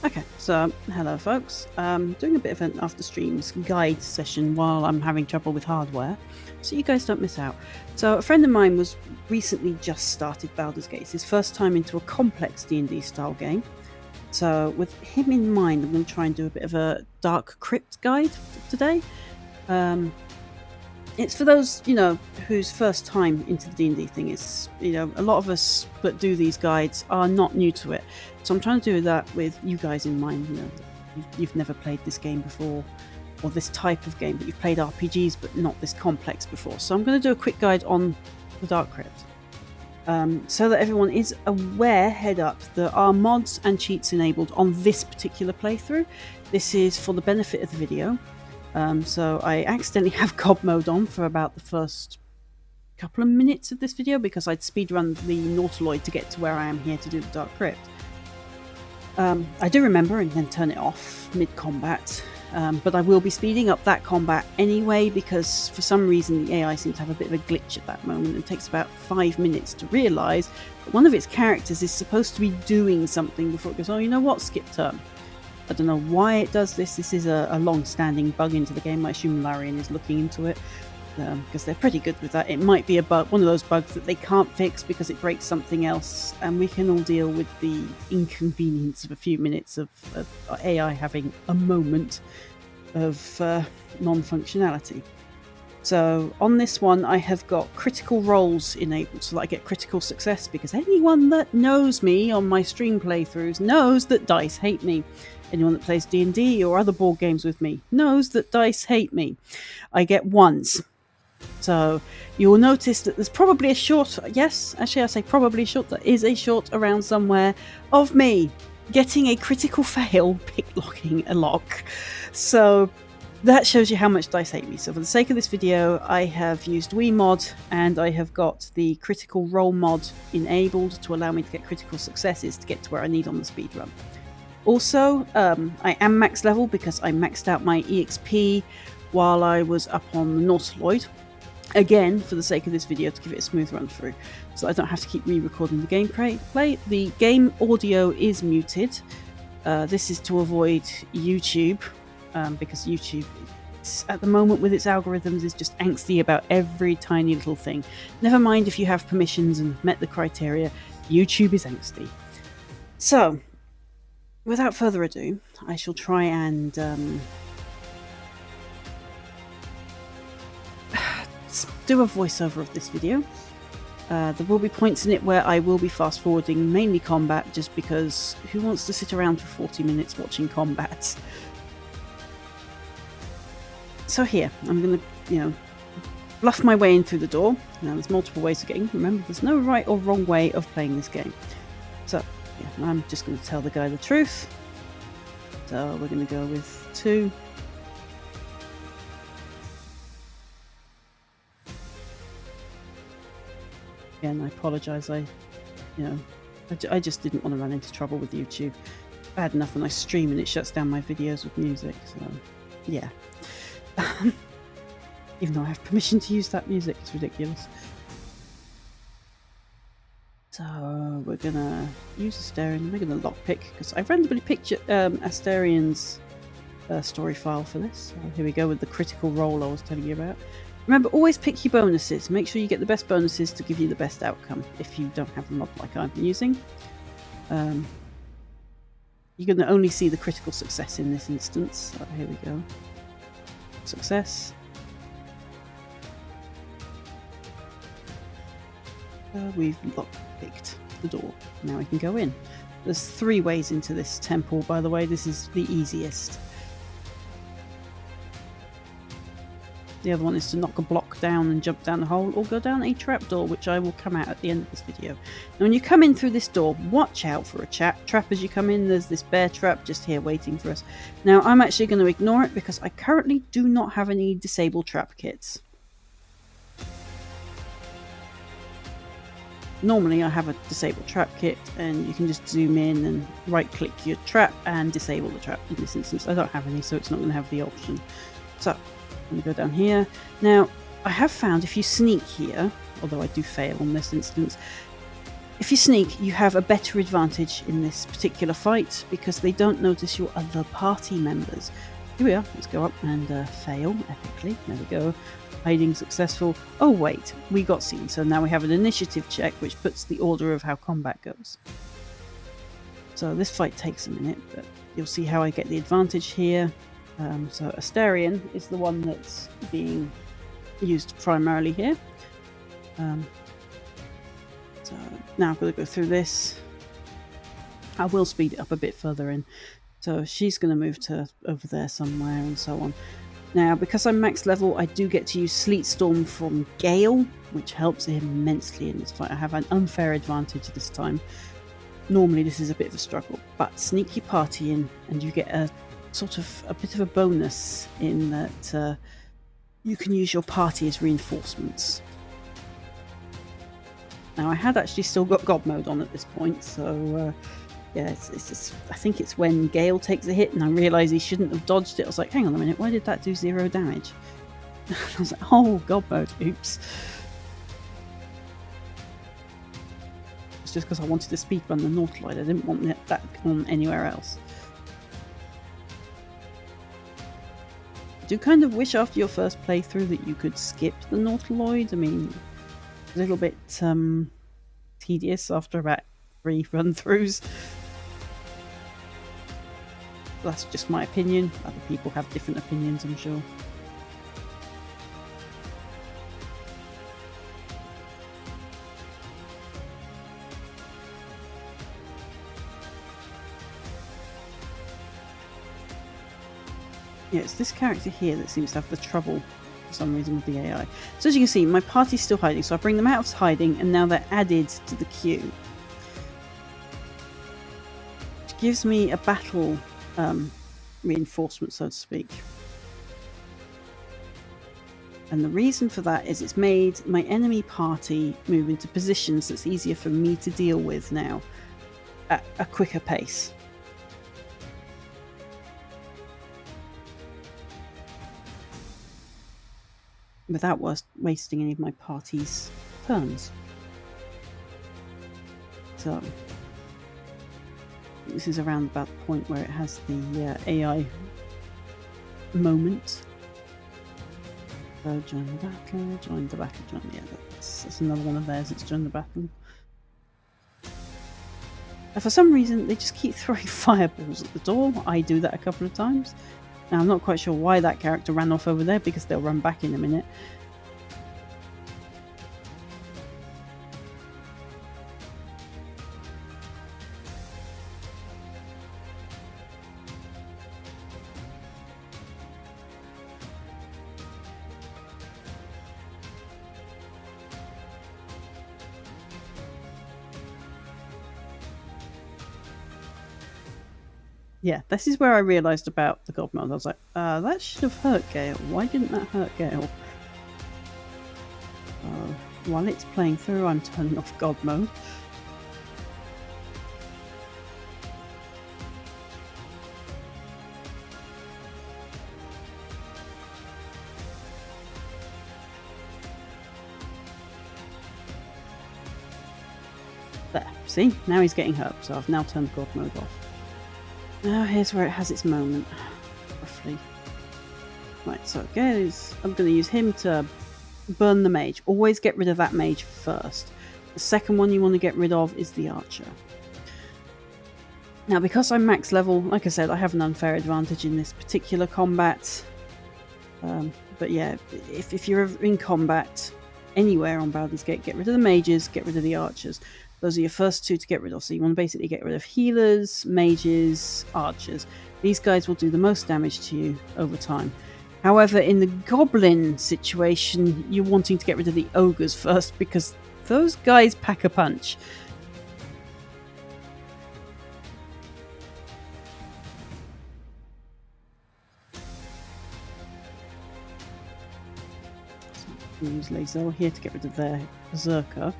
Okay, so hello folks. Doing a bit of an after streams guide session while I'm having trouble with hardware, so you guys don't miss out. So a friend of mine was recently just started Baldur's Gate. It's his first time into a complex D&D style game. So with him in mind, I'm going to try and do a bit of a Dark Crypt guide today. It's for those, whose first time into the D&D thing is, a lot of us that do these guides are not new to it. So I'm trying to do that with you guys in mind. You've never played this game before, or this type of game, but you've played RPGs, but not this complex before. So I'm going to do a quick guide on the Dark Crypt. So that everyone is aware, head up, there are mods and cheats enabled on this particular playthrough. This is for the benefit of the video. So I accidentally have God mode on for about the first couple of minutes of this video because I'd speedrun the Nautiloid to get to where I am here to do the Dark Crypt. I do remember and then turn it off mid-combat, but I will be speeding up that combat anyway because for some reason the AI seems to have a bit of a glitch at that moment. It takes about 5 minutes to realise that one of its characters is supposed to be doing something before it goes, oh, you know what, skip turn. I don't know why it does this. This is a long-standing bug into the game. I assume Larian is looking into it because they're pretty good with that. It might be a bug, one of those bugs that they can't fix because it breaks something else, and we can all deal with the inconvenience of a few minutes of AI having a moment of non-functionality. So on this one, I have got critical roles enabled so that I get critical success, because anyone that knows me on my stream playthroughs knows that dice hate me. Anyone that plays D&D or other board games with me knows that dice hate me. I get ones. So you will notice that there's probably a shot, yes, actually I say probably shot, there is a shot around somewhere of me getting a critical fail picklocking a lock. So that shows you how much dice hate me. So for the sake of this video, I have used WeMod and I have got the critical roll mod enabled to allow me to get critical successes to get to where I need on the speedrun. Also, I am max level because I maxed out my EXP while I was up on the Nautiloid. Again, for the sake of this video, to give it a smooth run through, so I don't have to keep re-recording the gameplay. The game audio is muted. This is to avoid YouTube, because YouTube, at the moment with its algorithms, is just angsty about every tiny little thing. Never mind if you have permissions and met the criteria, YouTube is angsty. So, without further ado, I shall try and do a voiceover of this video. There will be points in it where I will be fast forwarding mainly combat, just because who wants to sit around for 40 minutes watching combat? So here, I'm going to, bluff my way in through the door. Now there's multiple ways of getting. Remember, there's no right or wrong way of playing this game. So yeah, I'm just going to tell the guy the truth. So we're going to go with 2. Again, I apologise. I just didn't want to run into trouble with YouTube. Bad enough when I stream and it shuts down my videos with music. So yeah. Even though I have permission to use that music, it's ridiculous. So we're gonna use Asterion. We're gonna lockpick because I randomly picked Asterian's story file for this. So here we go with the critical roll I was telling you about. Remember, always pick your bonuses. Make sure you get the best bonuses to give you the best outcome if you don't have a mod like I'm using. You're going to only see the critical success in this instance. So here we go. Success. We've lockpicked the door. Now we can go in. There's 3 ways into this temple, by the way. This is the easiest. The other one is to knock a block down and jump down the hole, or go down a trapdoor, which I will come out at the end of this video. Now when you come in through this door, watch out for a trap as you come in. There's this bear trap just here waiting for us. Now I'm actually going to ignore it because I currently do not have any disable trap kits. Normally I have a disable trap kit and you can just zoom in and right click your trap and disable the trap. In this instance I don't have any, so it's not going to have the option. So I'm going to go down here. Now I have found if you sneak here, although I do fail on this instance, If you sneak, you have a better advantage in this particular fight because they don't notice your other party members. Here we are. Let's go up and fail epically. There we go. Hiding successful. Oh wait, we got seen. So now we have an initiative check which puts the order of how combat goes. So this fight takes a minute, but you'll see how I get the advantage here. So Astarion is the one that's being used primarily here. So now I've got to go through this. I will speed it up a bit further in. So she's going to move to over there somewhere and so on. Now, because I'm max level, I do get to use Sleet Storm from Gale, which helps him immensely in this fight. I have an unfair advantage this time. Normally this is a bit of a struggle, but sneak your party in and you get a sort of a bit of a bonus in that you can use your party as reinforcements. Now I had actually still got God mode on at this point, so yeah, it's just, I think it's when Gale takes a hit and I realise he shouldn't have dodged it. I was like, hang on a minute, why did that do 0 damage? I was like, oh, God mode, oops. It's just because I wanted to speedrun the Nautilite. I didn't want that on anywhere else. I do kind of wish after your first playthrough that you could skip the Nautiloid. I mean, a little bit tedious after about 3 run-throughs. That's just my opinion. Other people have different opinions, I'm sure. Yeah, it's this character here that seems to have the trouble for some reason with the AI. So as you can see, my party's still hiding, so I bring them out of hiding and now they're added to the queue. Which gives me a battle reinforcement, so to speak. And the reason for that is it's made my enemy party move into positions that's easier for me to deal with now at a quicker pace. Without wasting any of my party's turns. So this is around about the point where it has the AI moment. So join the battle, join the battle, join. Yeah, that's another one of theirs. It's join the battle. And for some reason, they just keep throwing fireballs at the door. I do that a couple of times. Now, I'm not quite sure why that character ran off over there, because they'll run back in a minute. Yeah, this is where I realised about the God mode. I was like, that should have hurt Gale. Why didn't that hurt Gale? While it's playing through, I'm turning off God mode. There, see? Now he's getting hurt, so I've now turned God mode off. Now here's where it has its moment, roughly. Right, so guys, I'm going to use him to burn the mage. Always get rid of that mage first. The second one you want to get rid of is the archer. Now, because I'm max level, like I said, I have an unfair advantage in this particular combat. But yeah, if you're in combat anywhere on Baldur's Gate, get rid of the mages, get rid of the archers. Those are your first two to get rid of. So you want to basically get rid of healers, mages, archers. These guys will do the most damage to you over time. However, in the goblin situation, you're wanting to get rid of the ogres first, because those guys pack a punch. So use Lae'zel here to get rid of their berserker.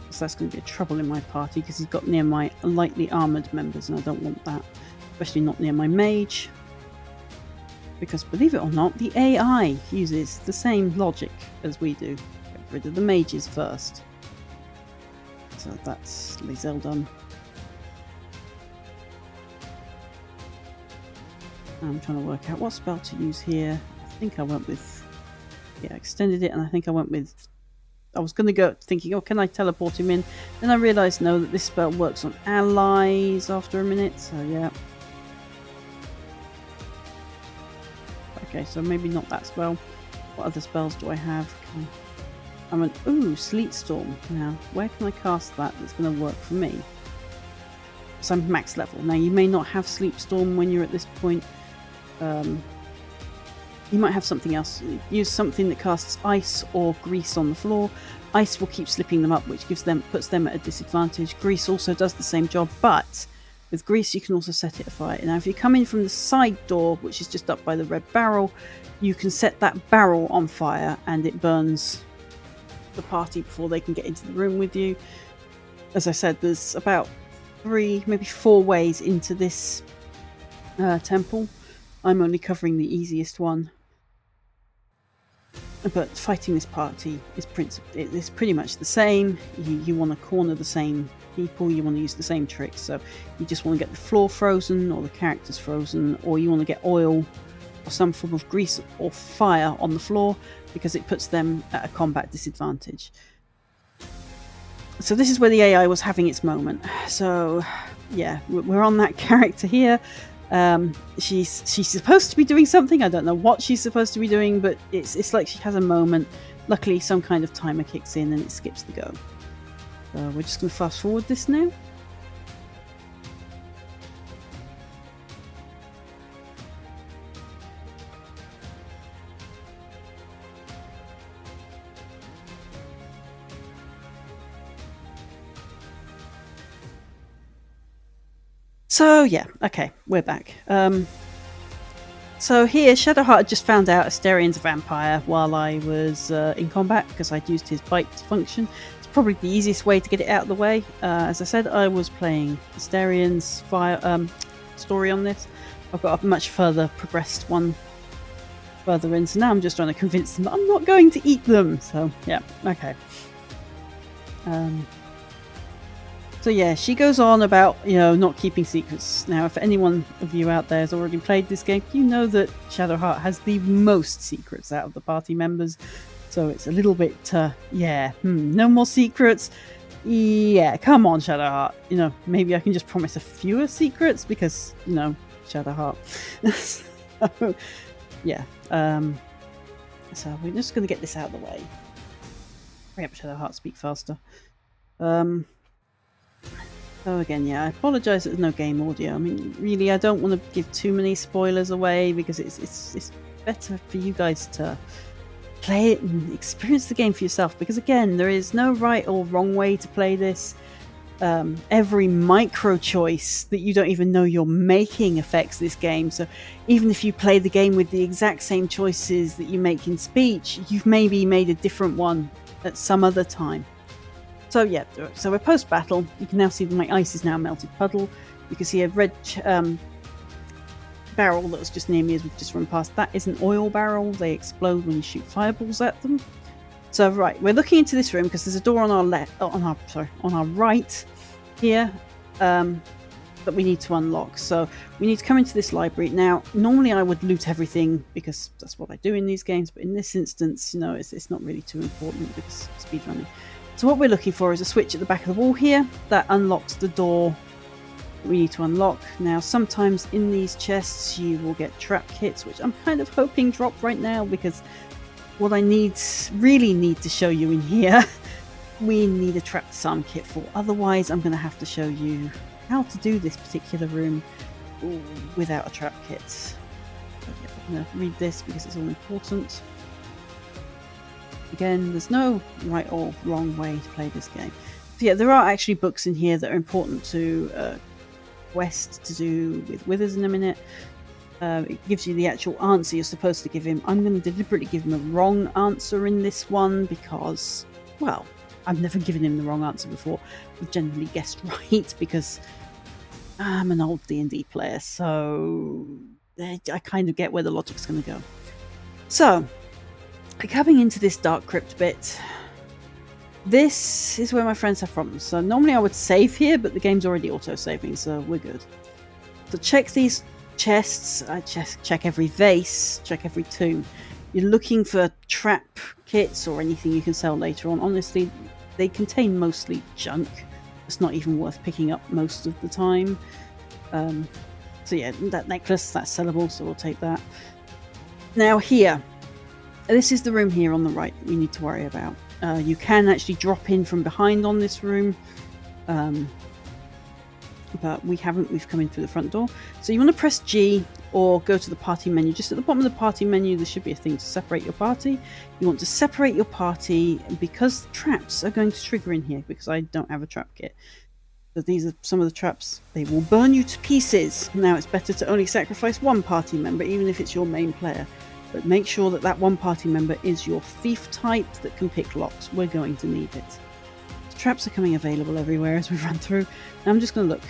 So that's going to be a trouble in my party because he's got near my lightly armoured members and I don't want that, especially not near my mage, because believe it or not, the AI uses the same logic as we do. Get rid of the mages first. So that's Lizelle done. I'm trying to work out what spell to use here. I think I went with, yeah, extended it, and I think I went with, I was going to go thinking, oh, can I teleport him in? Then I realised, no, that this spell works on allies after a minute, so yeah. Okay, so maybe not that spell. What other spells do I have? Ooh, Sleet Storm. Now, where can I cast that that's going to work for me? So I'm max level. Now, you may not have Sleep Storm when you're at this point. You might have something else. Use something that casts ice or grease on the floor. Ice will keep slipping them up, which puts them at a disadvantage. Grease also does the same job, but with grease you can also set it afire. Now if you come in from the side door, which is just up by the red barrel, you can set that barrel on fire and it burns the party before they can get into the room with you. As I said, there's about 3, maybe 4 ways into this temple. I'm only covering the easiest one. But fighting this party is pretty much the same. You want to corner the same people, you want to use the same tricks. So you just want to get the floor frozen or the characters frozen, or you want to get oil or some form of grease or fire on the floor because it puts them at a combat disadvantage. So this is where the AI was having its moment. So yeah, we're on that character here. She's supposed to be doing something. I don't know what she's supposed to be doing, but it's like she has a moment. Luckily, some kind of timer kicks in and it skips the go. So we're just going to fast forward this now. So yeah, okay, we're back. So here, Shadowheart had just found out Asterian's a vampire while I was in combat because I'd used his bite function. It's probably the easiest way to get it out of the way. As I said, I was playing Asterian's fire story on this. I've got a much further progressed one further in, so now I'm just trying to convince them that I'm not going to eat them. So yeah, okay. So yeah, she goes on about, not keeping secrets. Now, if anyone of you out there has already played this game, you know that Shadowheart has the most secrets out of the party members. So it's a little bit, no more secrets. Yeah, come on, Shadowheart. Maybe I can just promise a fewer secrets because, Shadowheart. So, yeah. So we're just going to get this out of the way. Hurry up, Shadowheart, speak faster. So again, yeah, I apologise there's no game audio. I mean, really, I don't want to give too many spoilers away because it's better for you guys to play it and experience the game for yourself. Because again, there is no right or wrong way to play this. Every micro choice that you don't even know you're making affects this game. So even if you play the game with the exact same choices that you make in speech, you've maybe made a different one at some other time. So yeah, so we're post-battle. You can now see that my ice is now a melted puddle. You can see a red barrel that was just near me as we've just run past. That is an oil barrel. They explode when you shoot fireballs at them. So right, we're looking into this room because there's a door on our on our right here that we need to unlock. So we need to come into this library. Now, normally I would loot everything because that's what I do in these games, but in this instance, it's not really too important because speedrunning. So what we're looking for is a switch at the back of the wall here that unlocks the door that we need to unlock. Now, sometimes in these chests you will get trap kits, which I'm kind of hoping drop right now because what I really need to show you in here, we need a trap disarm kit for. Otherwise, I'm going to have to show you how to do this particular room without a trap kit. So, yeah, I'm going to read this because it's all important. Again, there's no right or wrong way to play this game. So yeah, there are actually books in here that are important to quest to do with Withers in a minute. It gives you the actual answer you're supposed to give him. I'm going to deliberately give him a wrong answer in this one because, well, I've never given him the wrong answer before. I've generally guessed right because I'm an old D&D player, so I kind of get where the logic's going to go. So, coming into this Dark Crypt bit, This is where my friends have problems. So normally I would save here, but the game's already auto-saving, so we're good. So check these chests. I check every vase, check every tomb. You're looking for trap kits or anything you can sell later on. Honestly, they contain mostly junk. It's not even worth picking up most of the time. So yeah, that necklace, that's sellable, so we'll take that. Now here, this is the room here on the right that we need to worry about. You can actually drop in from behind on this room. But we haven't, we've come in through the front door. So you want to press G or go to the party menu. Just at the bottom of the party menu, there should be a thing to separate your party. You want to separate your party because traps are going to trigger in here because I don't have a trap kit. So these are some of the traps. They will burn you to pieces. Now it's better to only sacrifice one party member, even if it's your main player. But make sure that that one party member is your thief type that can pick locks. We're going to need it. Traps are coming available everywhere as we run through. Now I'm just going to look.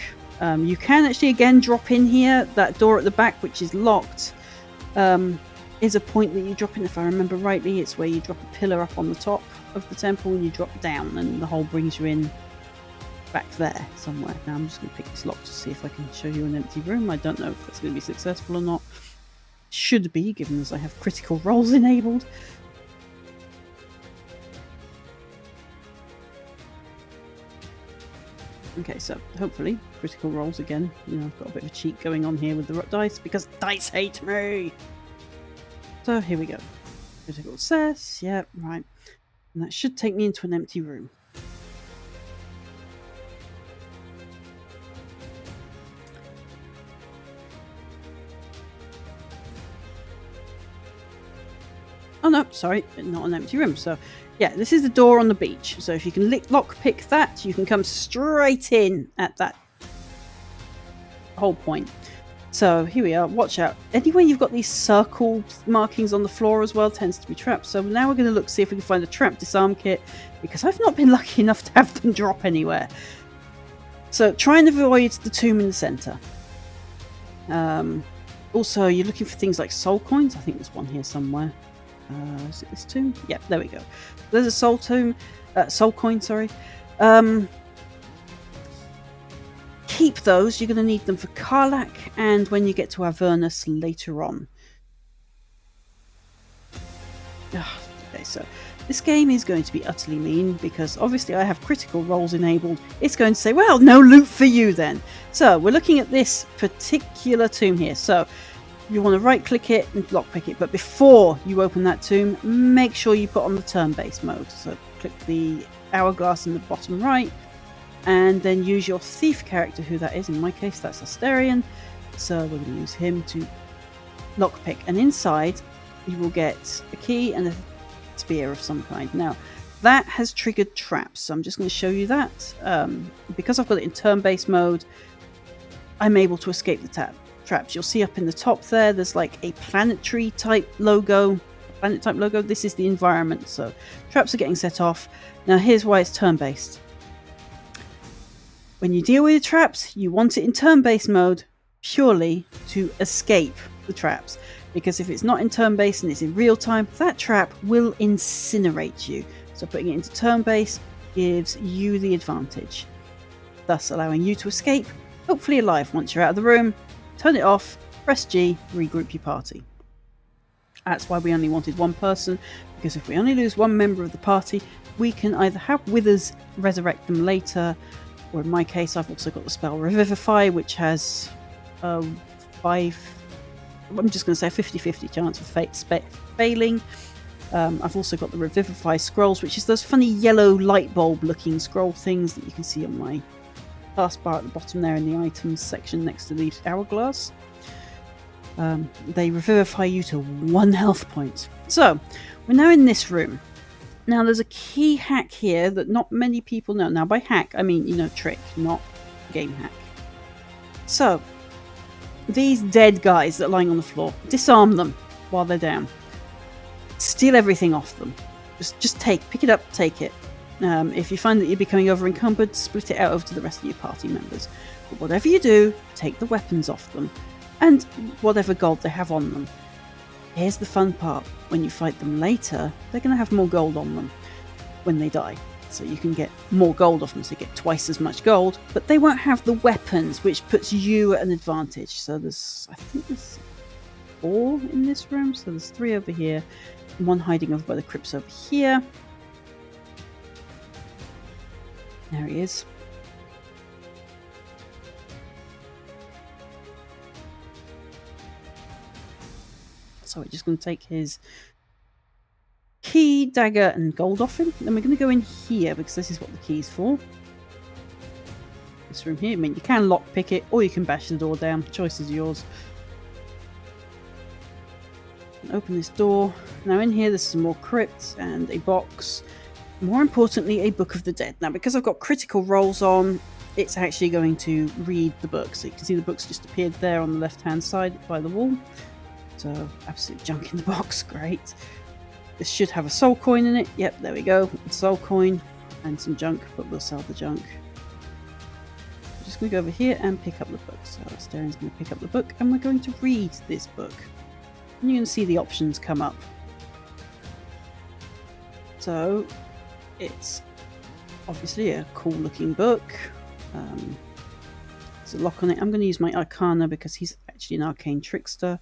You can actually again drop in here. That door at the back, which is locked, is a point that you drop in. If I remember rightly, it's where you drop a pillar up on the top of the temple and you drop down, and the hole brings you in back there somewhere. Now I'm just going to pick this lock to see if I can show you an empty room. I don't know if that's going to be successful or not. Should be, given as I have critical roles enabled. Okay, so hopefully critical rolls again. You know, I've got a bit of a cheat going on here with the dice because dice hate me. So here we go. Critical success. Yep, right. And that should take me into an empty room. Oh no, sorry, not an empty room. So yeah, this is the door on the beach. So if you can lockpick that, you can come straight in at that whole point. So here we are, watch out. Anywhere you've got these circle markings on the floor as well tends to be traps. So now we're going to look, see if we can find a trap disarm kit, because I've not been lucky enough to have them drop anywhere. So try and avoid the tomb in the centre. Also, you're looking for things like soul coins. I think there's one here somewhere. Is it this tomb? Yeah, there we go. There's a soul coin, sorry. Keep those. You're going to need them for Karlach and when you get to Avernus later on. Okay, so this game is going to be utterly mean because obviously I have critical roles enabled. It's going to say, well, no loot for you then. So we're looking at this particular tomb here. So you want to right click it and lockpick it, but before you open that tomb, make sure you put on the turn-based mode. So click the hourglass in the bottom right and then use your thief character, who that is. In my case, that's Asterion. So we're going to use him to lockpick, and inside you will get a key and a spear of some kind. Now that has triggered traps, so I'm just going to show you that. Because I've got it in turn-based mode, I'm able to escape the traps. You'll see up in the top there's like a planetary type logo. This is the environment, so traps are getting set off. Now here's why it's turn-based. When you deal with the traps, you want it in turn-based mode purely to escape the traps, because if it's not in turn-based and it's in real time, that trap will incinerate you. So putting it into turn-based gives you the advantage, thus allowing you to escape, hopefully alive once you're out of the room. Turn it off, press G, regroup your party. That's why we only wanted one person, because if we only lose one member of the party, we can either have Withers resurrect them later, or in my case, I've also got the spell Revivify, which has I'm just going to say a 50-50 chance of failing. I've also got the Revivify scrolls, which is those funny yellow light bulb looking scroll things that you can see on my taskbar at the bottom there in the items section next to the hourglass. They revivify you to 1 health point. So we're now in this room. Now there's a key hack here that not many people know. Now by hack I mean, trick, not game hack. So these dead guys that are lying on the floor, disarm them while they're down. Steal everything off them. Just pick it up, take it. If you find that you're becoming over encumbered, split it out over to the rest of your party members. But whatever you do, take the weapons off them and whatever gold they have on them. Here's the fun part. When you fight them later, they're going to have more gold on them when they die. So you can get more gold off them, so you get twice as much gold, but they won't have the weapons, which puts you at an advantage. So I think there's 4 in this room, so there's 3 over here, and 1 hiding over by the crypts over here. There he is. So we're just going to take his key, dagger, and gold off him. Then we're going to go in here, because this is what the key's for. This room here. I mean, you can lockpick it, or you can bash the door down. Choice is yours. Open this door. Now in here, there's some more crypts and a box. More importantly, a Book of the Dead. Now, because I've got critical rolls on, it's actually going to read the book. So you can see the book's just appeared there on the left-hand side by the wall. So, absolute junk in the box. Great. This should have a soul coin in it. Yep, there we go. A soul coin and some junk, but we'll sell the junk. I'm just going to go over here and pick up the book. So, Asterian's going to pick up the book, and we're going to read this book. And you're going to see the options come up. So, it's obviously a cool looking book. There's a lock on it. I'm going to use my Arcana because he's actually an arcane trickster.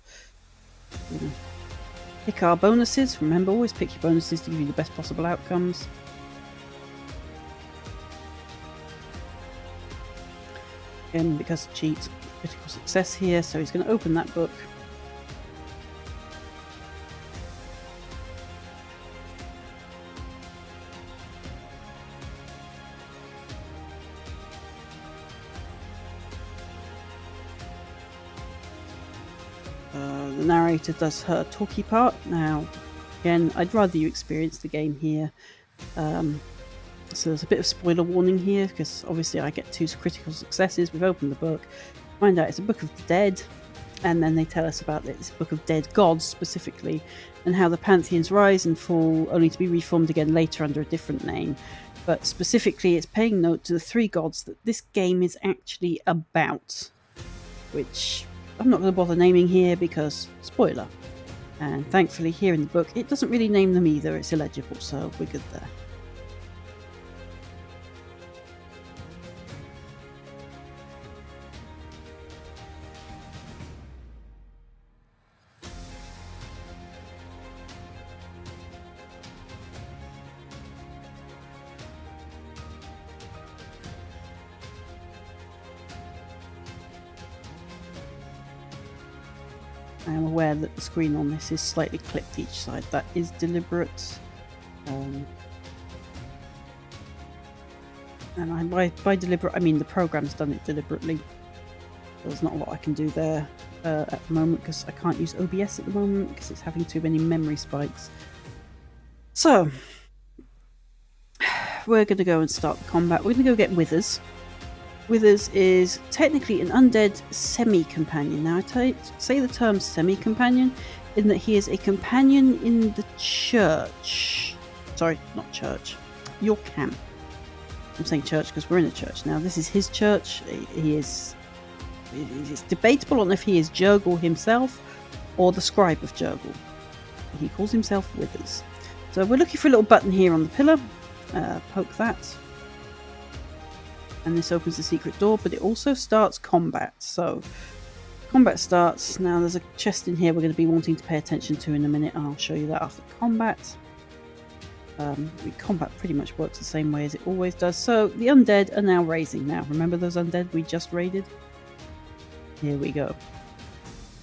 Pick our bonuses. Remember, always pick your bonuses to give you the best possible outcomes. Again, because of cheat, critical success here, so he's going to open that book. The narrator does her talky part. Now, again, I'd rather you experience the game here. So there's a bit of spoiler warning here, because obviously I get 2 critical successes. We've opened the book, find out it's a Book of the Dead, and then they tell us about this Book of Dead gods specifically, and how the pantheons rise and fall, only to be reformed again later under a different name. But specifically, it's paying note to the 3 gods that this game is actually about, which I'm not going to bother naming here because spoiler. And thankfully here in the book it doesn't really name them either, it's illegible, so we're good there. I am aware that the screen on this is slightly clipped each side. That is deliberate. And by deliberate, I mean the program's done it deliberately. There's not a lot I can do there at the moment, because I can't use OBS at the moment because it's having too many memory spikes. So, we're going to go and start the combat. We're going to go get Withers. Withers is technically an undead semi-companion. Now, I say the term semi-companion in that he is a companion in the church. Sorry, not church. Your camp. I'm saying church because we're in a church now. This is his church. It's debatable on if he is Jurgle himself or the scribe of Jurgle. He calls himself Withers. So we're looking for a little button here on the pillar. Poke that. And this opens the secret door, but it also starts combat. So, combat starts. Now, there's a chest in here we're going to be wanting to pay attention to in a minute, and I'll show you that after combat. Combat pretty much works the same way as it always does. So, the undead are now raising. Now, remember those undead we just raided? Here we go.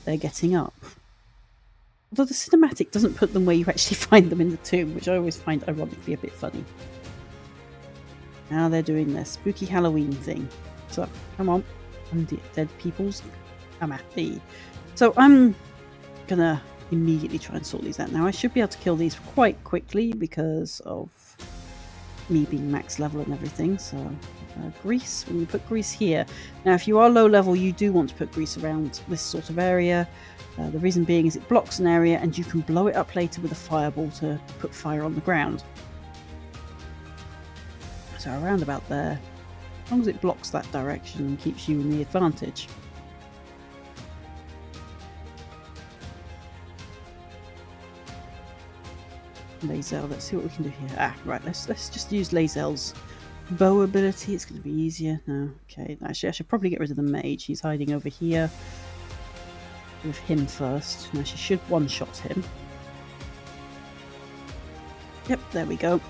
They're getting up. Although the cinematic doesn't put them where you actually find them in the tomb, which I always find ironically a bit funny. Now they're doing their spooky Halloween thing. So, come on, undead peoples, come at me. So I'm gonna immediately try and sort these out. Now I should be able to kill these quite quickly because of me being max level and everything. So grease, we're going to put grease here. Now if you are low level, you do want to put grease around this sort of area. The reason being is it blocks an area and you can blow it up later with a fireball to put fire on the ground. So around about there, as long as it blocks that direction and keeps you in the advantage. Lae'zel. Let's see what we can do here. Ah, right. Let's just use Lae'zel's bow ability. It's going to be easier. No, okay. Actually, I should probably get rid of the mage. He's hiding over here. With him first. Now she should one-shot him. Yep, there we go.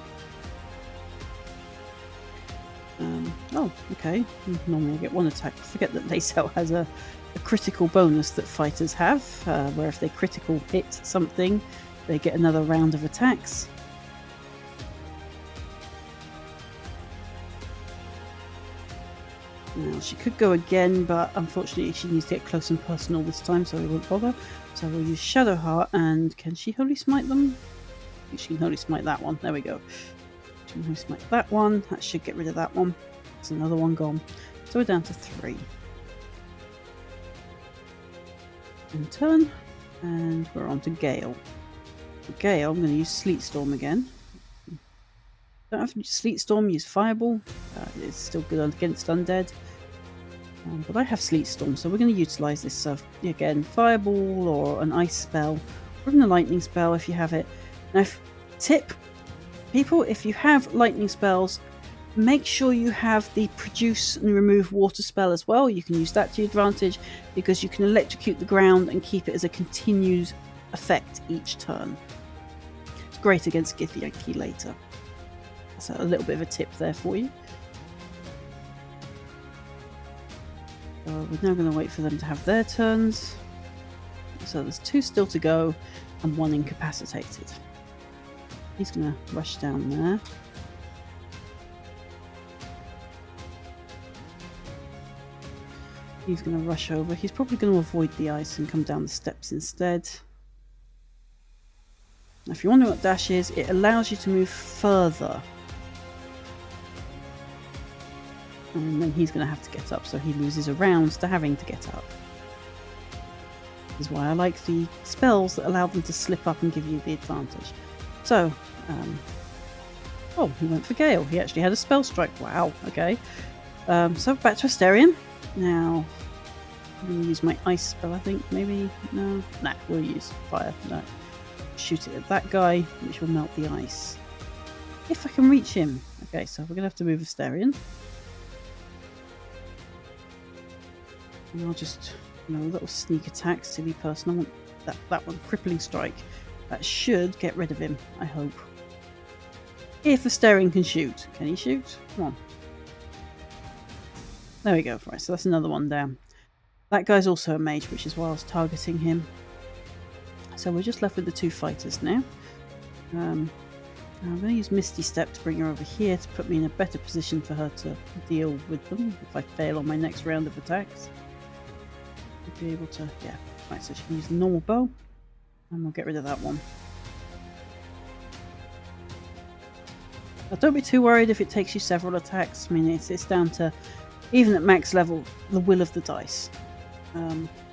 Oh, okay. Normally I get one attack. Forget that Lae'zel has a critical bonus that fighters have, where if they critical hit something, they get another round of attacks. Now she could go again, but unfortunately she needs to get close and personal this time, so we won't bother. So we'll use Shadowheart, and can she Holy Smite them? She can Holy Smite that one. There we go. She can Holy Smite that one. That should get rid of that one. There's another one gone. So we're down to 3. And turn, and we're on to Gale. For Gale, I'm going to use Sleet Storm again. Don't have to use Sleet Storm, use Fireball. It's still good against undead. But I have Sleet Storm, so we're going to utilise this. So again, Fireball or an Ice spell, or even a Lightning spell if you have it. Now, tip, people, if you have Lightning spells, make sure you have the Produce and Remove Water spell as well. You can use that to your advantage because you can electrocute the ground and keep it as a continued effect each turn. It's great against Githyanki later. So a little bit of a tip there for you. So we're now going to wait for them to have their turns. So there's 2 still to go and 1 incapacitated. He's going to rush down there. He's going to rush over. He's probably going to avoid the ice and come down the steps instead. Now, if you wonder what dash is, it allows you to move further. And then he's going to have to get up, so he loses a round to having to get up. This is why I like the spells that allow them to slip up and give you the advantage. So, oh, he went for Gale. He actually had a spell strike. Wow, okay. So back to Asterion. Now, I'm going to use my ice spell, I think. Maybe? No? Nah, we'll use fire. No. Shoot it at that guy, which will melt the ice. If I can reach him. Okay, so we're going to have to move Asterion. And I'll just, little sneak attack, silly person. I want that one, crippling strike. That should get rid of him, I hope. If Asterion can shoot. Can he shoot? Come on. There we go. Right, so that's another one down. That guy's also a mage, which is why I was targeting him. So we're just left with the 2 fighters now. I'm going to use Misty Step to bring her over here to put me in a better position for her to deal with them if I fail on my next round of attacks. I'll be able to, yeah. Right, so she can use the normal bow, and we'll get rid of that one. Now, don't be too worried if it takes you several attacks. I mean, it's down to, even at max level, the will of the dice.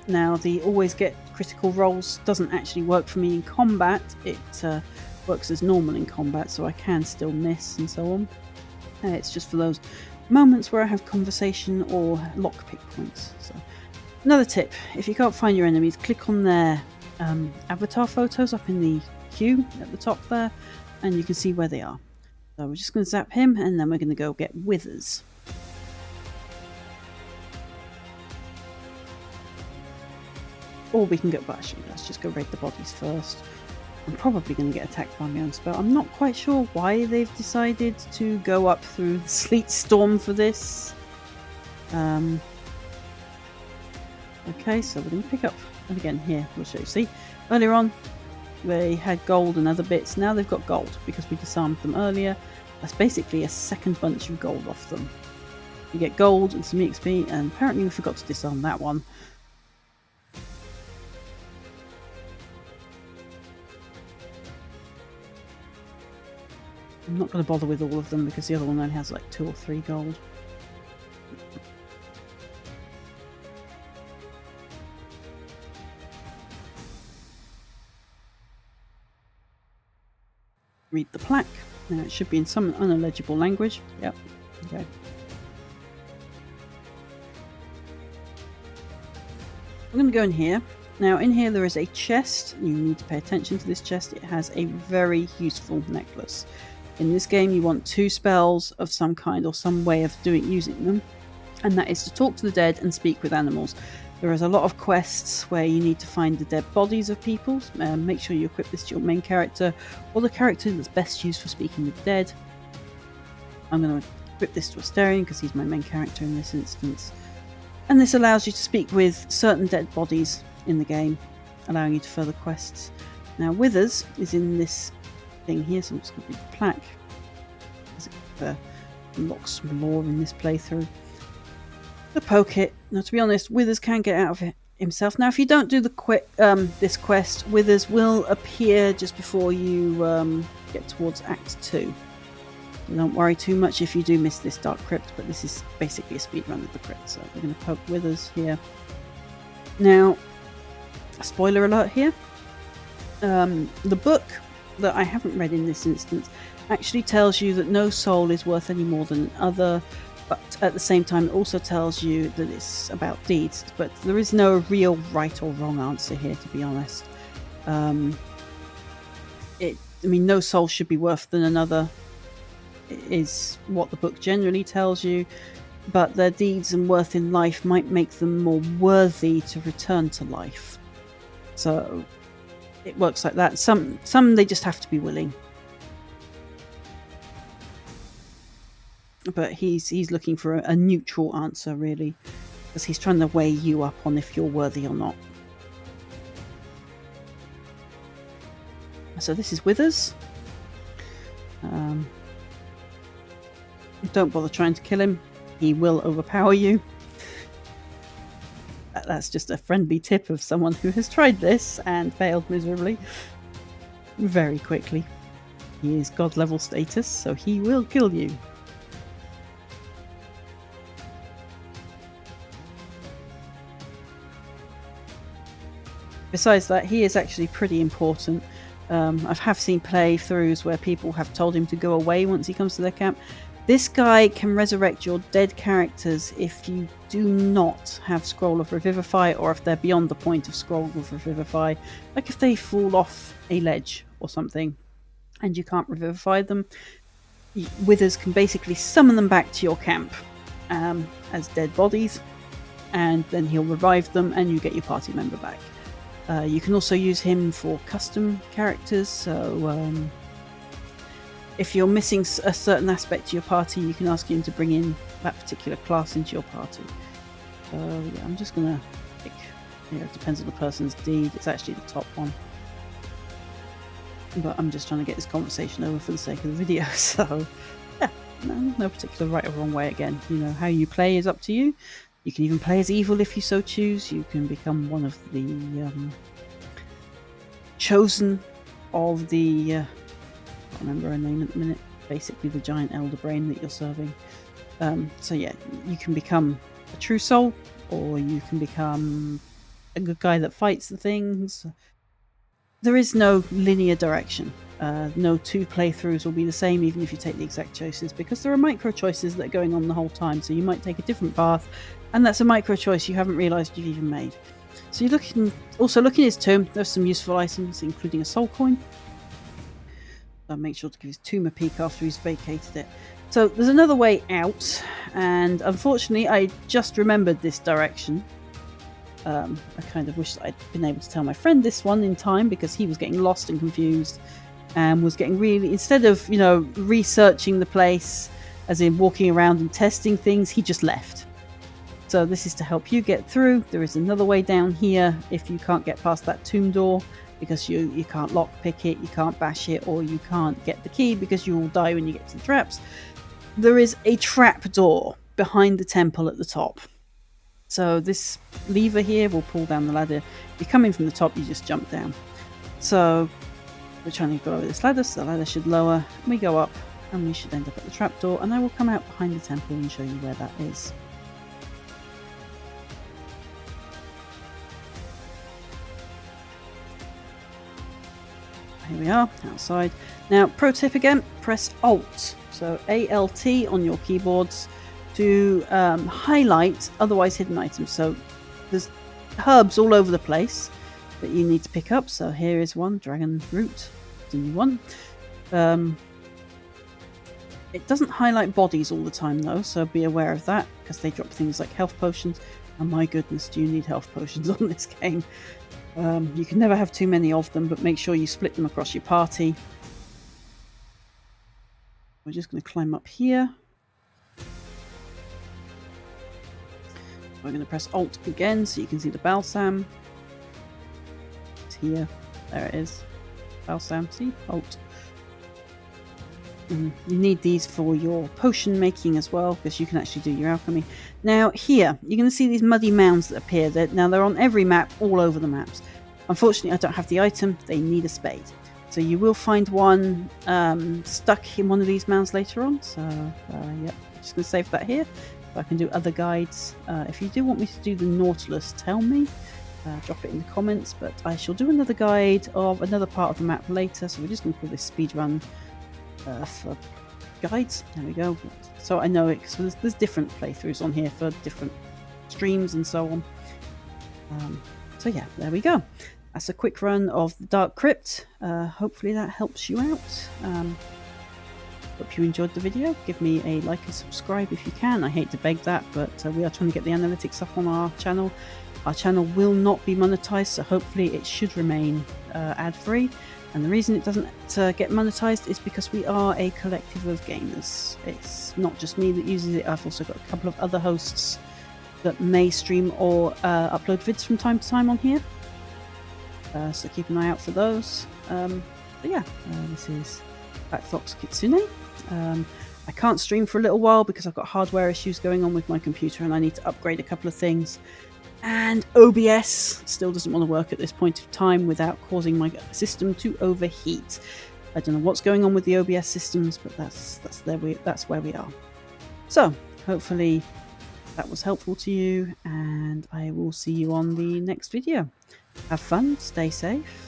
Now, the always get critical rolls doesn't actually work for me in combat. It works as normal in combat, so I can still miss and so on. It's just for those moments where I have conversation or lockpick points. So, another tip, if you can't find your enemies, click on their avatar photos up in the queue at the top there, and you can see where they are. So we're just going to zap him, and then we're going to go get Withers. Or we can go, but actually, let's just go raid the bodies first. I'm probably going to get attacked by my own spell. I'm not quite sure why they've decided to go up through the Sleet Storm for this. Okay, so we're going to pick up, and again here, we'll show you. See, earlier on, they had gold and other bits. Now they've got gold because we disarmed them earlier. That's basically a second bunch of gold off them. You get gold and some XP, and apparently we forgot to disarm that one. I'm not going to bother with all of them because the other one only has like 2 or 3 gold. Read the plaque. Now it should be in some unintelligible language. Yep. Okay. I'm going to go in here Now in here there is a chest. You need to pay attention to this chest. It has a very useful necklace. In this game you want 2 spells of some kind or some way of using them, and that is to talk to the dead and speak with animals. There is a lot of quests where you need to find the dead bodies of people. Make sure you equip this to your main character or the character that's best used for speaking with the dead. I'm going to equip this to Asterion because he's my main character in this instance. And this allows you to speak with certain dead bodies in the game, allowing you to further quests. Now Withers is in this thing here, so I'm just going to read the plaque. It unlocks some lore in this playthrough. The poke it. Now, to be honest, Withers can get out of it himself. Now, if you don't do this quest, Withers will appear just before you get towards Act 2. So don't worry too much if you do miss this Dark Crypt, but this is basically a speedrun of the crypt, so we're going to poke Withers here. Now, spoiler alert here. The book that I haven't read in this instance actually tells you that no soul is worth any more than another. But at the same time, it also tells you that it's about deeds. But there is no real right or wrong answer here, to be honest. No soul should be worse than another, is what the book generally tells you. But their deeds and worth in life might make them more worthy to return to life. So it works like that. Some they just have to be willing. But he's looking for a neutral answer, really, because he's trying to weigh you up on if you're worthy or not. So this is Withers. Don't bother trying to kill him. He will overpower you. That's just a friendly tip of someone who has tried this and failed miserably. Very quickly. He is god level status, so he will kill you. Besides that, he is actually pretty important. I have seen playthroughs where people have told him to go away once he comes to their camp. This guy can resurrect your dead characters if you do not have Scroll of Revivify, or if they're beyond the point of Scroll of Revivify. Like if they fall off a ledge or something and you can't revivify them, Withers can basically summon them back to your camp as dead bodies, and then he'll revive them and you get your party member back. You can also use him for custom characters, so if you're missing a certain aspect to your party, you can ask him to bring in that particular class into your party. So yeah, I'm just going to pick, it depends on the person's deed, it's actually the top one. But I'm just trying to get this conversation over for the sake of the video, so yeah, no particular right or wrong way again. How you play is up to you. You can even play as evil if you so choose. You can become one of the chosen of the... I can't remember her name at the minute. Basically the giant elder brain that you're serving. So yeah, you can become a true soul, or you can become a good guy that fights the things. There is no linear direction. No 2 playthroughs will be the same, even if you take the exact choices, because there are micro choices that are going on the whole time. So you might take a different path, and that's a micro choice you haven't realised you've even made. So you're looking in his tomb. There's some useful items, including a soul coin. I'll make sure to give his tomb a peek after he's vacated it. So there's another way out, and unfortunately I just remembered this direction. I kind of wish that I'd been able to tell my friend this one in time, because he was getting lost and confused and was getting really, instead of researching the place as in walking around and testing things, he just left. So this is to help you get through. There is another way down here if you can't get past that tomb door, because you can't lockpick it, you can't bash it, or you can't get the key because you will die when you get to the traps. There is a trap door behind the temple at the top. So this lever here will pull down the ladder. If you're coming from the top, you just jump down. So we're trying to go over this ladder, so the ladder should lower. We go up and we should end up at the trap door, and I will come out behind the temple and show you where that is. Here we are, outside. Now, pro tip again, press Alt. So ALT on your keyboards to highlight otherwise hidden items. So there's herbs all over the place. that you need to pick up. So here is one, Dragon Root, the new one. It doesn't highlight bodies all the time though, so be aware of that, because they drop things like health potions. And my goodness, do you need health potions on this game? You can never have too many of them, but make sure you split them across your party. We're just going to climb up here. We're going to press Alt again so you can see the Balsam. It's here. There it is. Balsam. See? Alt. You need these for your potion making as well, because you can actually do your alchemy. Now here, you're going to see these muddy mounds that appear. Now they're on every map, all over the maps. Unfortunately, I don't have the item. They need a spade. So you will find one stuck in one of these mounds later on. So yeah, I'm just going to save that here. So I can do other guides. If you do want me to do the Nautilus, tell me. Drop it in the comments. But I shall do another guide of another part of the map later. So we're just going to call this speedrun for guides. There we go. So I know it, because there's different playthroughs on here for different streams and so on. So yeah, there we go. That's a quick run of the Dark Crypt. Hopefully that helps you out. Hope you enjoyed the video. Give me a like and subscribe if you can. I hate to beg that, but we are trying to get the analytics up on our channel. Our channel will not be monetized, so hopefully it should remain ad-free. And the reason it doesn't get monetized is because we are a collective of gamers. It's not just me that uses it. I've also got a couple of other hosts that may stream or upload vids from time to time on here. So keep an eye out for those. But yeah, this is Black Fox Kitsune. I can't stream for a little while because I've got hardware issues going on with my computer and I need to upgrade a couple of things. And OBS still doesn't want to work at this point of time without causing my system to overheat. I don't know what's going on with the OBS systems, but that's where we are. So hopefully that was helpful to you, and I will see you on the next video. Have fun, stay safe,